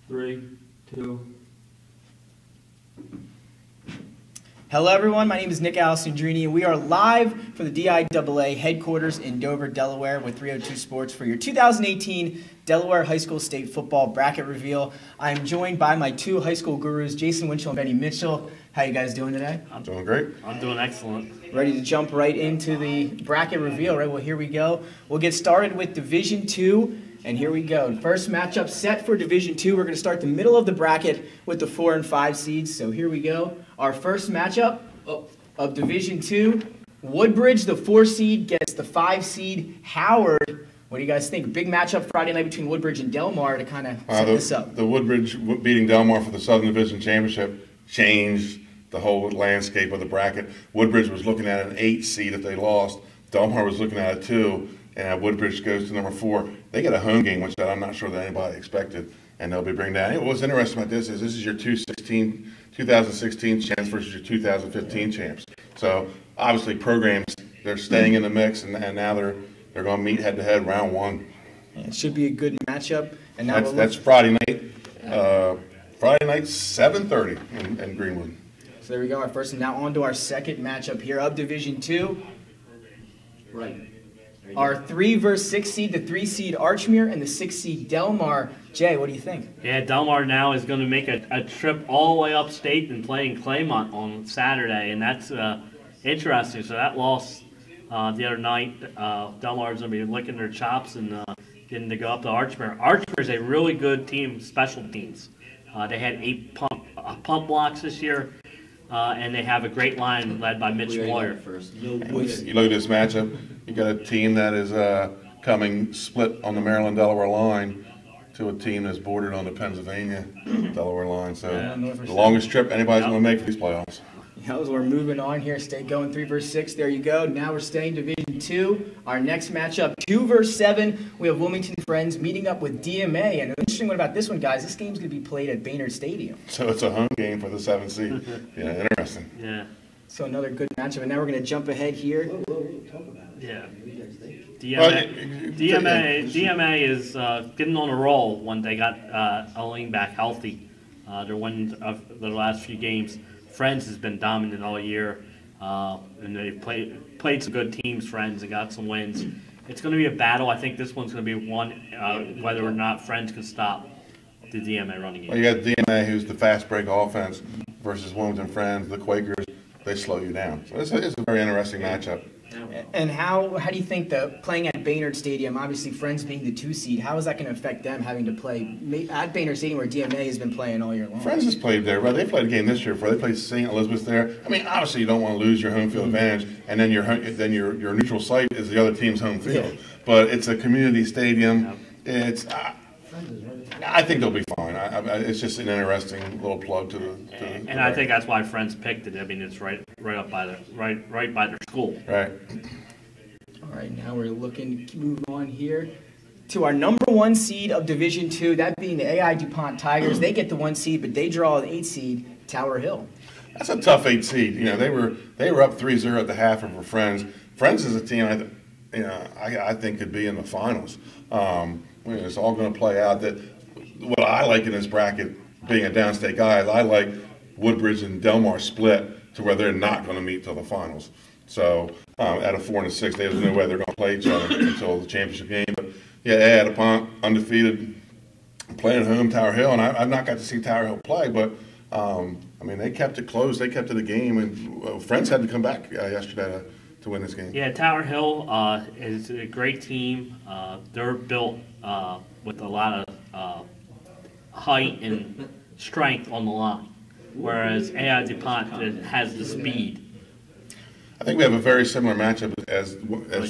3, 2. Hello everyone, my name is Nick Alessandrini and we are live from the DIAA headquarters in Dover, Delaware with 302 Sports for your 2018 Delaware High School State Football Bracket Reveal. I am joined by my two high school gurus, Jason Winchell and Benny Mitchell. How you guys doing today? I'm doing great. I'm doing excellent. Ready to jump right into the bracket reveal, right? Well, here we go. We'll get started with Division II. And here we go. First matchup set for Division II. We're going to start the middle of the bracket with the 4 and 5 seeds. So here we go. Our first matchup of Division II. Woodbridge, the 4 seed, gets the 5 seed Howard. What do you guys think? Big matchup Friday night between Woodbridge and Delmar to kind of set this up. The Woodbridge beating Delmar for the Southern Division Championship changed the whole landscape of the bracket. Woodbridge was looking at an 8 seed if they lost. Delmar was looking at a 2. And Woodbridge goes to number 4. They get a home game, which I'm not sure that anybody expected, and they'll be bringing down. What's interesting about this is your 2016 champs versus your 2015 champs. So obviously programs, they're staying in the mix, and now they're going to meet head-to-head round 1. It should be a good matchup. And now that's Friday night. Friday night, 7:30 in Greenwood. So there we go. Our first, and now on to our second matchup here of Division II. Right. Our 3 versus 6 seed, the 3 seed Archmere and the 6 seed Delmar. Jay, what do you think? Yeah, Delmar now is going to make a trip all the way upstate and play in Claymont on Saturday, and that's interesting. So that loss the other night, Delmar is going to be licking their chops and getting to go up to Archmere. Archmere is a really good team, special teams. They had 8 pump blocks this year. And they have a great line led by Mitch Moyer. You look at this matchup, you got a team that is coming split on the Maryland-Delaware line to a team that's bordered on the Pennsylvania-Delaware line. So the longest trip anybody's going to make for these playoffs. As we're moving on here, stay going 3 versus 6. There you go. Now we're staying Division II. Our next matchup, 2 versus 7. We have Wilmington Friends meeting up with DMA. And the interesting one about this one, guys, this game's going to be played at Baynard Stadium. So it's a home game for the 7th seed. Yeah, interesting. Yeah. So another good matchup. And now we're going to jump ahead here. Yeah. DMA is getting on a roll when they got Elaine back healthy. They're winning their last few games. Friends has been dominant all year, and they played some good teams, Friends, and got some wins. It's going to be a battle. I think this one's going to be one whether or not Friends can stop the DMA running game. Well, you got DMA, who's the fast break offense, versus Wilmington Friends, the Quakers. They slow you down. So it's a very interesting matchup. And how do you think playing at Baynard Stadium, obviously Friends being the 2 seed, how is that going to affect them having to play at Baynard Stadium where DMA has been playing all year long? Friends has played there, but they played a game this year before. They played St. Elizabeth there. I mean, obviously you don't want to lose your home field advantage, and then your neutral site is the other team's home field. Yeah. But it's a community stadium. It's I think they'll be fine. It's just an interesting little plug to the. And I think that's why Friends picked it. I mean, it's right up by their right by their school. Right. All right, now we're looking to move on here to our number 1 seed of Division II, that being the AI DuPont Tigers. They get the 1 seed, but they draw the 8 seed Tower Hill. That's a tough 8 seed. You know, they were up 3-0 at the half over Friends. Friends is a team I think could be in the finals. It's all going to play out. That what I like in this bracket, being a downstate guy, is I like Woodbridge and Delmar split to where they're not going to meet till the finals. So at a 4 and a 6, there's no way they're going to play each other until the championship game. But yeah, AI DuPont undefeated, playing at home, Tower Hill, and I've not got to see Tower Hill play, but I mean they kept it close, they kept it a game, and Friends had to come back yesterday to win this game. Yeah, Tower Hill is a great team. They're built with a lot of height and strength on the line, whereas AI DuPont has the speed. I think we have a very similar matchup as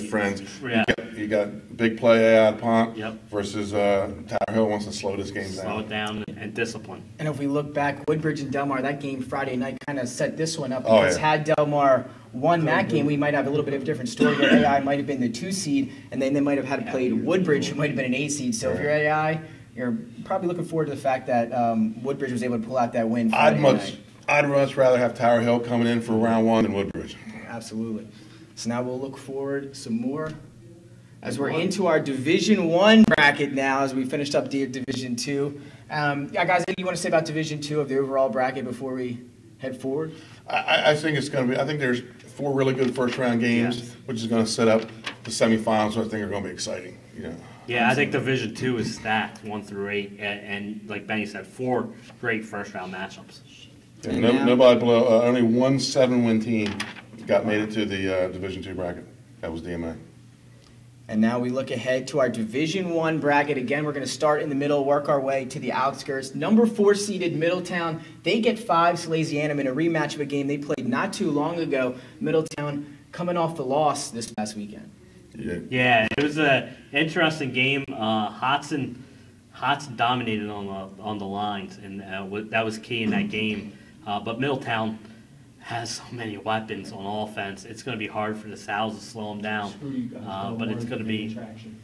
Friends. Yeah. You got big play AI DuPont versus Tower Hill wants to slow this game down. Slow it down and discipline. And if we look back, Woodbridge and Delmar, that game Friday night kind of set this one up. Because had Delmar won that game, we might have a little bit of a different story. Where AI might have been the 2 seed, and then they might have had to play Woodbridge, who might have been an 8 seed. So if you're AI, you're probably looking forward to the fact that Woodbridge was able to pull out that win Friday night. I'd much rather have Tower Hill coming in for round 1 than Woodbridge. Absolutely. So now we'll look forward some more as we're into our Division I bracket now, as we finished up the Division II. Yeah, guys, anything you want to say about Division II of the overall bracket before we head forward? I think it's going to be. I think there's 4 really good first-round games, Yes. which is going to set up the semifinals. So I think are going to be exciting. Yeah, I think Division II is stacked 1 through 8, and like Benny said, 4 great first-round matchups. Yeah, nobody below. Only one 7-win team made it to the Division II bracket. That was DMA. And now we look ahead to our Division I bracket. Again, we're going to start in the middle, work our way to the outskirts. Number 4 seeded Middletown, they get 5 Salesianum in a rematch of a game they played not too long ago. Middletown coming off the loss this past weekend. Yeah, it was an interesting game. Hodson dominated on the lines, and that was key in that game. But Middletown has so many weapons on offense. It's going to be hard for the Sal's to slow them down. But it's going to be interesting.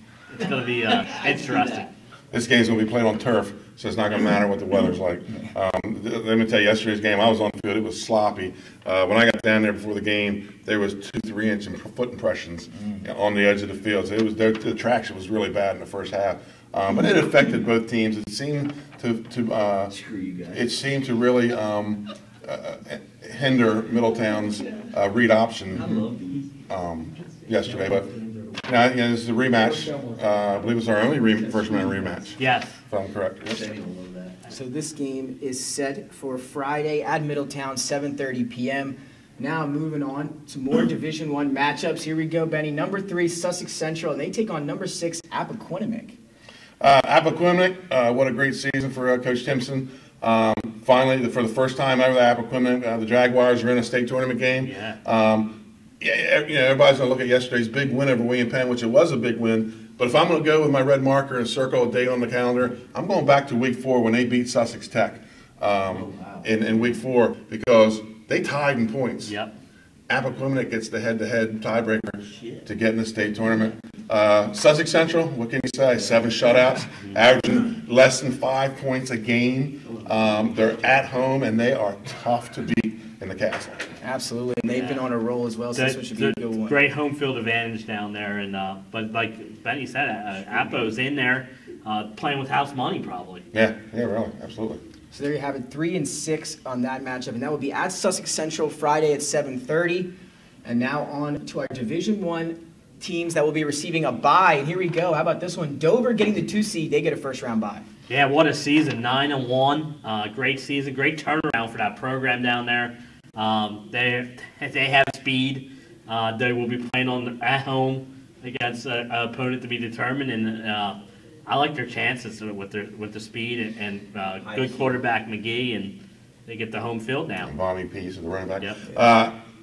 This game's going to be played on turf, so it's not going to matter what the weather's like. Let me tell you, yesterday's game, I was on the field. It was sloppy. When I got down there before the game, there was 2-3 inch foot impressions on the edge of the field. So the traction was really bad in the first half. But it affected both teams. It seemed to really hinder Middletown's read option yesterday. But now, this is a rematch. I believe it's our only first-round rematch. Yes. If I'm correct. So this game is set for Friday at Middletown, 7:30 p.m. Now moving on to more Division I matchups. Here we go, Benny. Number 3, Sussex Central, and they take on number 6, Appoquinimink. Appoquinimink, what a great season for Coach Timpson. Finally, for the first time ever, Appoquinimink, the Jaguars are in a state tournament game. Yeah. Everybody's going to look at yesterday's big win over William Penn, which it was a big win. But if I'm going to go with my red marker and circle a date on the calendar, I'm going back to Week 4 when they beat Sussex Tech in Week 4 because they tied in points. Yep. Appoquinimink gets the head-to-head tiebreaker to get in the state tournament. Sussex Central, what can you say? 7 shutouts, averaging less than 5 points a game. They're at home, and they are tough to beat in the Castle. Absolutely, and they've been on a roll as well, so this one should be a good one. Great home field advantage down there, and but like Benny said, Appo's in there playing with house money probably. Yeah, really, absolutely. So there you have it, 3 and 6 on that matchup, and that will be at Sussex Central Friday at 7:30. And now on to our Division I teams that will be receiving a bye. And here we go. How about this one? Dover getting the 2 seed. They get a first-round bye. Yeah, what a season. 9-1. Great season. Great turnaround for that program down there. They have speed. They will be playing at home against an opponent to be determined, and I like their chances with the speed and good quarterback McGee, and they get the home field now. And Bobby Pease, the running back. Yep.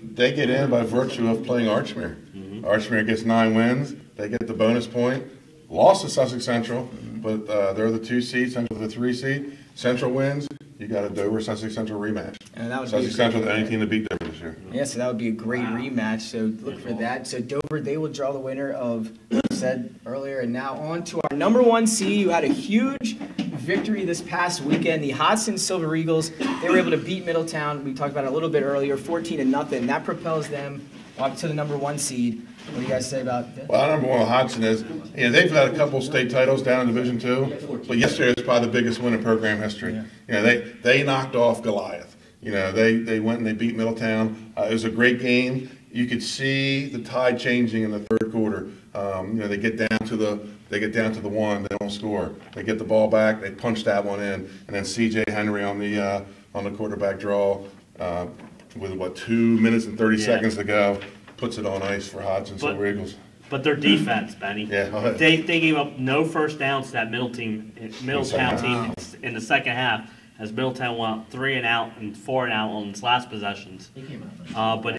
They get in by virtue of playing Archmere. Mm-hmm. Archmere gets 9 wins. They get the bonus point. Lost to Sussex Central, but they're the 2 seed. Central the 3 seed. Central wins. You got a Dover Sussex Central rematch. And that would Sussex Central, the only team to beat Dover this year. Yeah, so that would be a great rematch. So look for that. So Dover, they will draw the winner of what I said earlier. And now on to our number 1 seed, who had a huge victory this past weekend. The Hodson Silver Eagles. They were able to beat Middletown. We talked about it a little bit earlier, 14-0. That propels them up to the number 1 seed. What do you guys say about that? Well, number 1 with Hodson is, they've had a couple state titles down in Division II, but yesterday was probably the biggest win in program history. Yeah. They knocked off Goliath. They went and they beat Middletown. It was a great game. You could see the tide changing in the third quarter. They get down to the 1, they don't score. They get the ball back, they punch that one in, and then C.J. Henry on the quarterback draw with 2 minutes and 30 seconds to go. Puts it on ice for Hodson Silver Eagles. But their defense, Benny. Yeah. They gave up no first downs to that Middletown team in the second half, as Middletown went 3 and out and 4 and out on its last possessions. But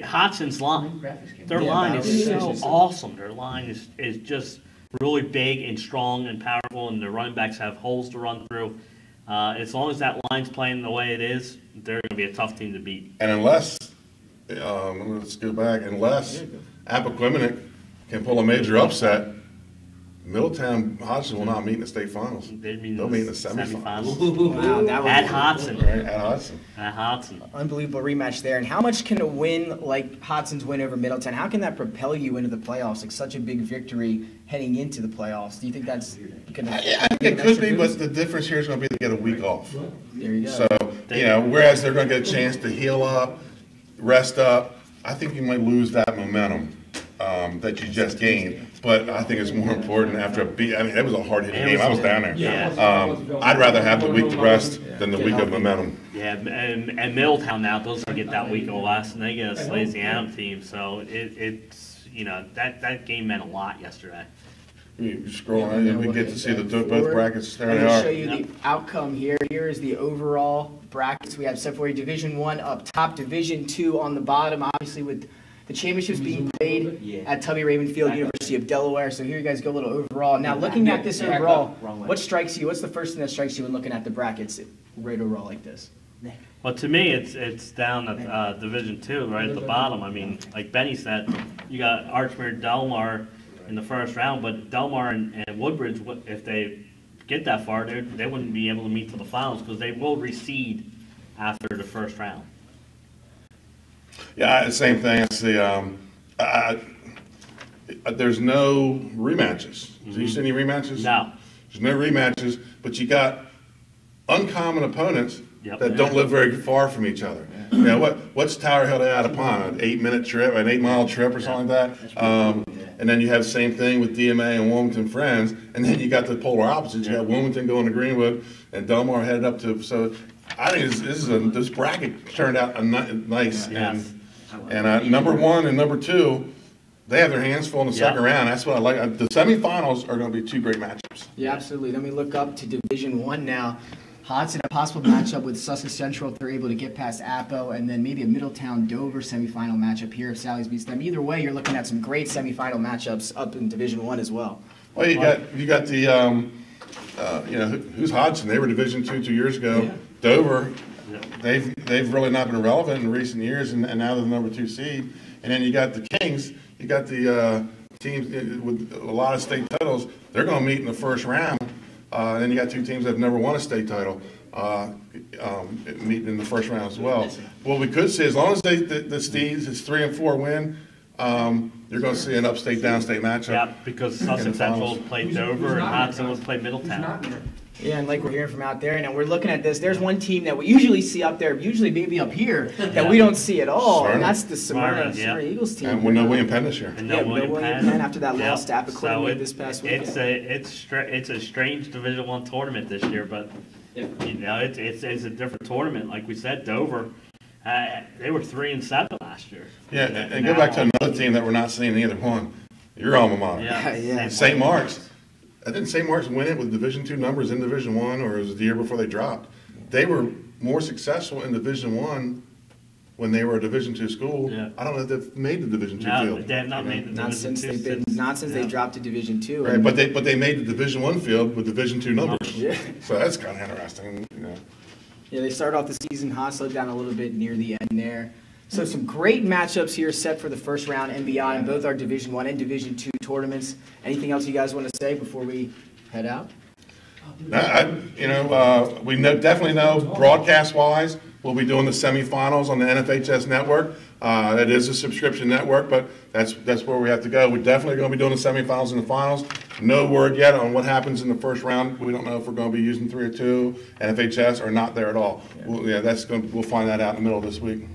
Hodson's line, their line is so awesome. Their line is just really big and strong and powerful, and the running backs have holes to run through. As long as that line's playing the way it is, they're going to be a tough team to beat. And unless Appoquinimink can pull a major upset, Middletown Hodgson will not meet in the state finals. They'll meet in the semifinals. Wow, that would At be Hodgson. Right, at Hodgson. At Hodgson. unbelievable rematch there. And how much can a win like Hodson's win over Middletown, how can that propel you into the playoffs? Like such a big victory heading into the playoffs. Do you think that's going to? Yeah, I think it could be, but the difference here is going to be to get a week off. There you go. So, whereas they're going to get a chance to heal up, rest up, I think you might lose that momentum that you just gained. But I think it's more important after a beat. I mean, it was a hard-hitting game. I was down there. Yeah. I'd rather have the week to rest than the week of momentum. Yeah, and Middletown now doesn't get that week of rest, and they get a Slasianum team. So it's that game meant a lot yesterday. You scroll on and we get to see both brackets. There I'm they going to are. show you the outcome here. Here is the overall brackets. We have set for Division I up top, Division II on the bottom, obviously with the championships being played at Tubby Raymond Field, University of Delaware. So here you guys go a little overall. Now looking at this overall, what strikes you? What's the first thing that strikes you when looking at the brackets right overall like this? Well, to me, it's down at Division II, right at the bottom. I mean, like Benny said, you got Archmere, Delmar in the first round, but Delmar and Woodbridge, if they get that far, they wouldn't be able to meet to the finals because they will reseed after the first round. Yeah, same thing. It's there's no rematches. Do you see any rematches? No. There's no rematches, but you got uncommon opponents that don't live very far from each other. What's Tower Hill to Addapon? An 8-minute trip, an 8-mile trip or something like that? And then you have the same thing with DMA and Wilmington Friends, and then you got the polar opposites. You got Wilmington going to Greenwood, and Delmar headed up to. So I think this bracket turned out nice. Yes. And number one and number two, they have their hands full in the second round. That's what I like. The semifinals are going to be two great matchups. Yeah, absolutely. Then we look up to Division I now. Hodson, a possible matchup with Sussex Central if they're able to get past Apo, and then maybe a Middletown-Dover semifinal matchup here if Sally's beats them. Either way, you're looking at some great semifinal matchups up in Division I as well. Well, you got the who's Hodson? They were Division II 2 years ago. Yeah. Dover, they've really not been relevant in recent years, and now they're the number 2 seed. And then you got the Kings. You got the teams with a lot of state titles. They're going to meet in the first round. And then you got two teams that have never won a state title meeting in the first round as well. What we could see, as long as the Steeds, it's 3 and 4 win, you're going to see an upstate downstate matchup. Yeah, because Sussex Central played Dover and Hodson would play Middletown. Yeah, and like we're hearing from out there, and we're looking at this, there's one team that we usually see up there, usually maybe up here, that we don't see at all, and that's the Smyrna Eagles team. And with no William Penn this year. And no William Penn after that loss to Apoquinimate this past week. It's a strange Division I tournament this year, but it's a different tournament. Like we said, Dover, they were 3 and 7 last year. Yeah, and go back to another team that we're not seeing either one. Your alma mater. Yeah. St. Mark's. Didn't St. Mark's win it with Division II numbers in Division I, or was it the year before they dropped? They were more successful in Division I when they were a Division II school. Yeah. I don't know if they've made the Division II field. They have not made the Division II not since they dropped to Division II. Right, but they made the Division I field with Division II numbers. Yeah. So that's kind of interesting. Yeah, they started off the season hot, slowed down a little bit near the end there. So some great matchups here set for the first round and beyond in both our Division I and Division II tournaments. Anything else you guys want to say before we head out? We definitely know broadcast-wise we'll be doing the semifinals on the NFHS network. It is a subscription network, but that's where we have to go. We're definitely going to be doing the semifinals and the finals. No word yet on what happens in the first round. We don't know if we're going to be using 3 or 2 NFHS or not there at all. Yeah. We'll find that out in the middle of this week.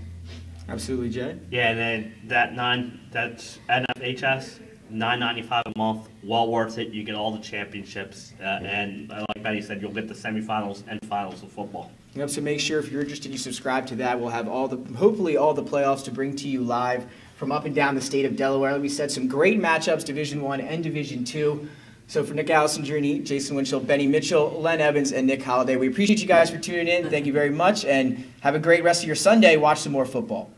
Absolutely, Jay. Yeah, and then that's NFHS, $9.95 a month, well worth it. You get all the championships, and like Betty said, you'll get the semifinals and finals of football. Yep, so make sure if you're interested, you subscribe to that. We'll have hopefully all the playoffs to bring to you live from up and down the state of Delaware. Like we said, some great matchups, Division I and Division II. So for Nick Allison-Journey, Jason Winchell, Benny Mitchell, Len Evans, and Nick Holliday, we appreciate you guys for tuning in. Thank you very much, and have a great rest of your Sunday. Watch some more football.